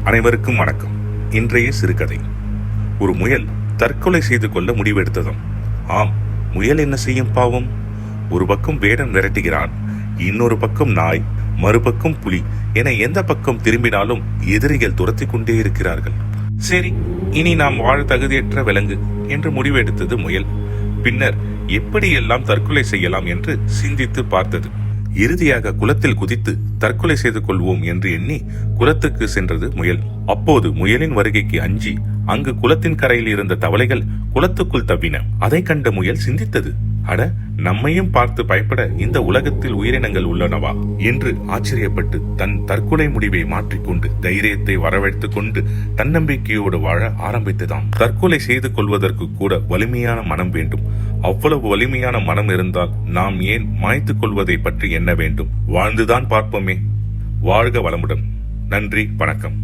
அனைவருக்கும் வணக்கம். இன்றைய சிறுகதை. ஒரு முயல் தற்கொலை செய்து கொள்ள முடிவெடுத்ததும். ஆம், முயல் என்ன செய்யும் பாவம்? ஒரு பக்கம் வேடன் விரட்டுகிறான், இன்னொரு பக்கம் நாய், மறுபக்கம் புலி என எந்த பக்கம் திரும்பினாலும் எதிரிகள் துரத்தி கொண்டே இருக்கிறார்கள். சரி, இனி நாம் வாழ தகுதியற்ற விலங்கு என்று முடிவெடுத்தது முயல். பின்னர் எப்படியெல்லாம் தற்கொலை செய்யலாம் என்று சிந்தித்து பார்த்தது. இறுதியாக குளத்தில் குதித்து தற்கொலை செய்து கொள்வோம் என்று எண்ணி குளத்துக்கு சென்றது முயல். அப்போது முயலின் வருகைக்கு அஞ்சி அங்கு குளத்தின் கரையில் இருந்த தவளைகள் குளத்துக்குள் தவ்வின. அதை கண்ட முயல் சிந்தித்தது, அட, நம்மையும் பார்த்து பயப்பட இந்த உலகத்தில் உயிரினங்கள் உள்ளனவா என்று ஆச்சரியப்பட்டு தன் தற்கொலை முடிவை மாற்றிக்கொண்டு தைரியத்தை வரவழைத்துக் கொண்டு தன்னம்பிக்கையோடு வாழ ஆரம்பித்ததாம். தற்கொலை செய்து கொள்வதற்கு கூட வலிமையான மனம் வேண்டும். அவ்வளவு வலிமையான மனம் இருந்தால் நாம் ஏன் மாய்த்துக் கொள்வதை பற்றி எண்ண வேண்டும்? வாழ்ந்துதான் பார்ப்போமே. வாழ்க வளமுடன். நன்றி, வணக்கம்.